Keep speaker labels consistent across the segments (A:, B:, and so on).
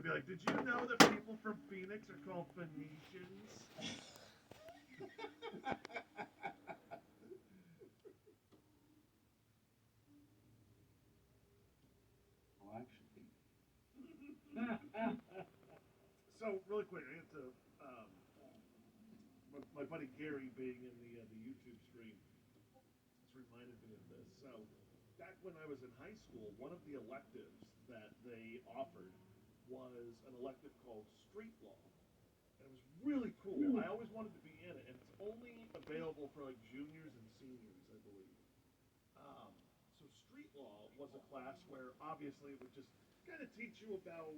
A: to be like, did you know that people from Phoenix are called Phoenicians?
B: Well, actually,
A: So really quick, I get to my buddy Gary being in the YouTube stream. It's reminded me of this. So back when I was in high school, one of the electives that they offered was an elective called street law, and it was really cool. I always wanted to be in it, and it's only available for like juniors and seniors, I believe. Um, so street law was a class where obviously it would just kind of teach you about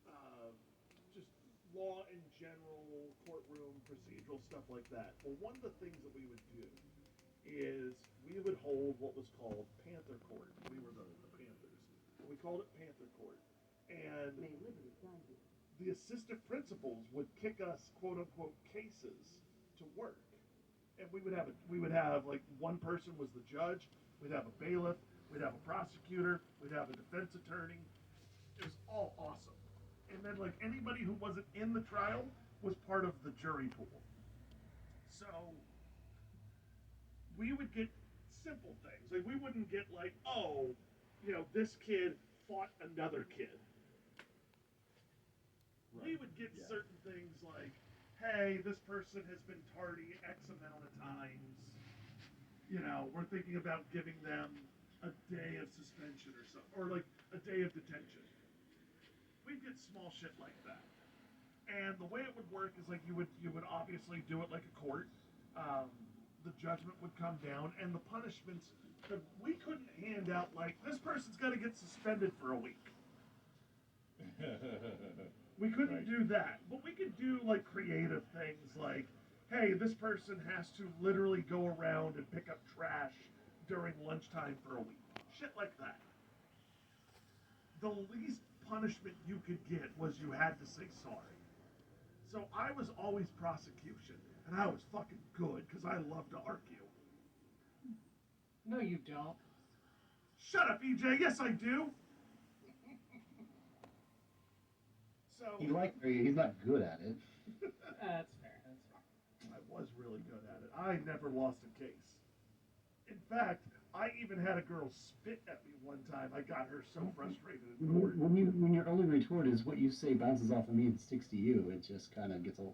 A: uh, just law in general, courtroom, procedural stuff like that. Well, one of the things that we would do is we would hold what was called Panther Court. We were the Panthers. And we called it Panther Court. And the assistant principals would kick us quote unquote cases to work. And we would have like one person was the judge, we'd have a bailiff, we'd have a prosecutor, we'd have a defense attorney. It was all awesome. And then like anybody who wasn't in the trial was part of the jury pool. So we would get simple things. Like we wouldn't get like, oh, this kid fought another kid. Right. We would get certain things like, hey, this person has been tardy X amount of times. We're thinking about giving them a day of suspension or something, or like a day of detention. We'd get small shit like that. And the way it would work is like you would obviously do it like a court. Um, the judgment would come down, and the punishments. We couldn't hand out like this person's got to get suspended for a week. We couldn't do that, but we could do like creative things like, hey, this person has to literally go around and pick up trash during lunchtime for a week. Shit like that. The least punishment you could get was you had to say sorry. So I was always prosecution, and I was fucking good because I love to argue.
C: No, you don't.
A: Shut up, EJ. Yes, I do. So
B: he's not good at it.
C: That's fair. That's fair.
A: I was really good at it. I never lost a case. In fact, I even had a girl spit at me one time. I got her so frustrated in court.
B: When your only retort is what you say bounces off of me and sticks to you, it just kind of gets old.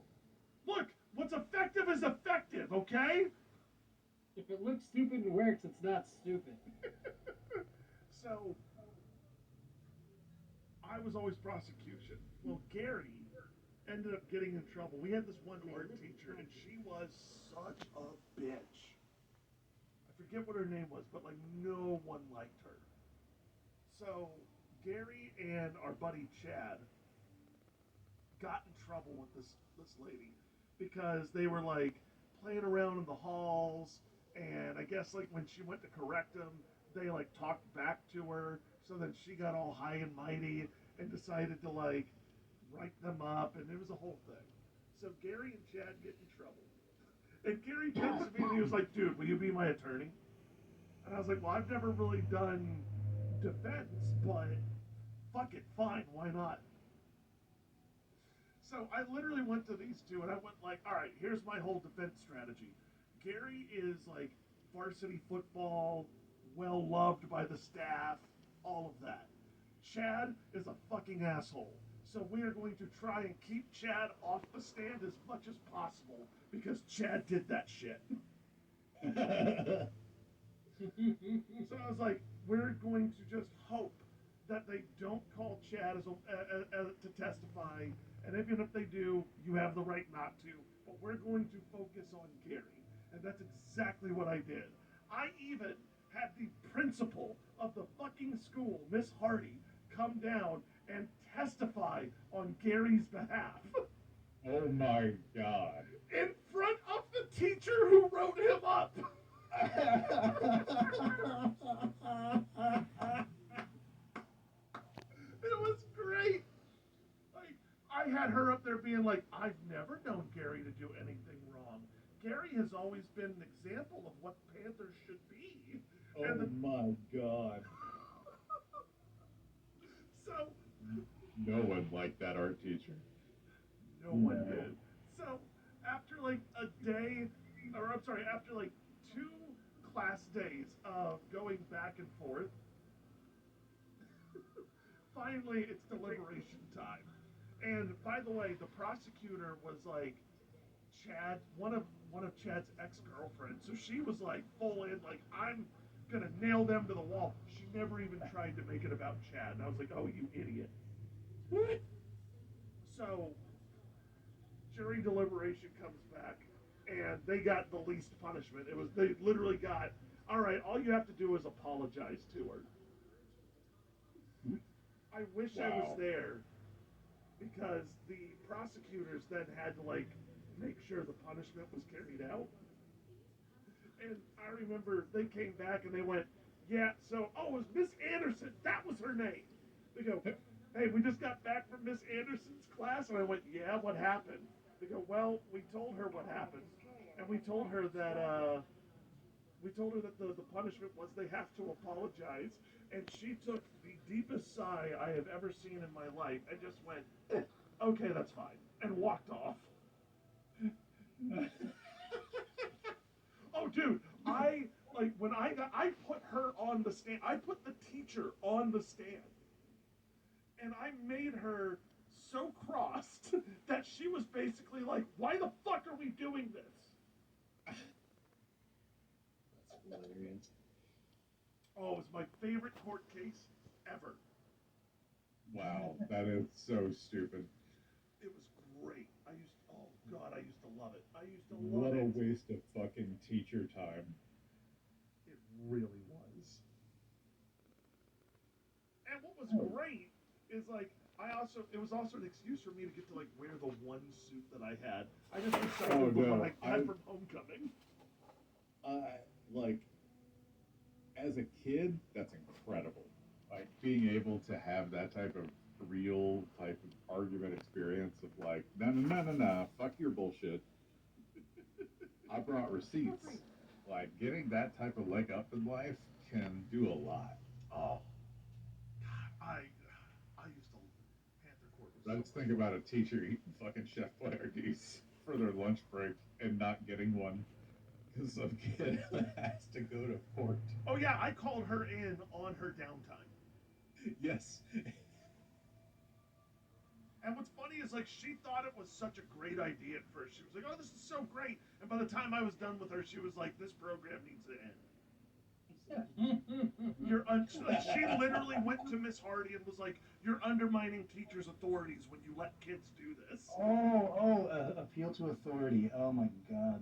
A: Look, what's effective is effective, okay?
C: If it looks stupid and works, it's not stupid.
A: So, I was always prosecution. Well, Gary ended up getting in trouble. We had this one art teacher, and she was such a bitch. I forget what her name was, but like no one liked her. So, Gary and our buddy Chad got in trouble with this lady because they were like playing around in the halls, and I guess like when she went to correct them, they like talked back to her, so then she got all high and mighty and decided to like write them up, and it was a whole thing. So Gary and Chad get in trouble, and Gary comes to me and he was like, dude, will you be my attorney? And I was like, well, I've never really done defense, but fuck it, fine, why not? So I literally went to these two and I went like, all right, here's my whole defense strategy. Gary is like varsity football, well loved by the staff, all of that. Chad is a fucking asshole. So we are going to try and keep Chad off the stand as much as possible because Chad did that shit. So I was like, we're going to just hope that they don't call Chad to testify, and even if they do, you have the right not to, but we're going to focus on Gary. And that's exactly what I did. I even had the principal of the fucking school, Miss Hardy, come down and testify on Gary's behalf.
B: Oh my God.
A: In front of the teacher who wrote him up. It was great. Like, I had her up there being like, I've never known Gary to do anything wrong. Gary has always been an example of what Panthers should be.
B: Oh my God.
A: So,
D: No one liked that art teacher.
A: No one
B: No.
A: did. So after like a day, or I'm sorry, after like 2 class days of going back and forth, finally it's deliberation time. And by the way, the prosecutor was like Chad, one of Chad's ex-girlfriends. So she was like full in, like I'm gonna nail them to the wall. She never even tried to make it about Chad, and I was like, oh, you idiot. So jury deliberation comes back, and they got the least punishment. It was they literally got, all right, all you have to do is apologize to her. I wish I was
D: Wow.
A: there because the prosecutors then had to like make sure the punishment was carried out. And I remember they came back and they went, yeah, so oh, it was Miss Anderson. That was her name. They go, hey, we just got back from Miss Anderson's class, and I went, yeah, what happened? They go, well, we told her what happened, and we told her that the punishment was they have to apologize, and she took the deepest sigh I have ever seen in my life and just went, okay, that's fine, and walked off. Oh, dude, I like when I put her on the stand. I put the teacher on the stand, and I made her so crossed that she was basically like, "Why the fuck are we doing this?"
B: That's hilarious.
A: Oh, it was my favorite court case ever.
D: Wow, that is so stupid.
A: It was great. Oh god, I used to love it. I used to
D: What
A: love
D: a
A: it.
D: waste of fucking teacher time.
A: It really was. And what was great is like it was also an excuse for me to get to like wear the one suit that I had. I just
D: Oh,
A: recycled the one
D: no,
A: I had
D: I-
A: from homecoming.
D: Like, as a kid, that's incredible. Like, being able to have that type of real type of argument experience of like, no, no, no, no, no, fuck your bullshit. I brought receipts. Like, getting that type of leg up in life can do a lot.
A: Oh, God, I used to Panther Court was
D: I
A: so
D: just
A: much
D: think
A: fun.
D: about a teacher eating fucking Chef Boyardee for their lunch break and not getting one because some kid has to go to court.
A: Oh yeah, I called her in on her downtime.
D: Yes.
A: And what's funny is like she thought it was such a great idea at first. She was like, "Oh, this is so great." And by the time I was done with her, she was like, "This program needs to end." Like she literally went to Miss Hardy and was like, "You're undermining teachers' authorities when you let kids do this."
B: Oh, appeal to authority. Oh my God.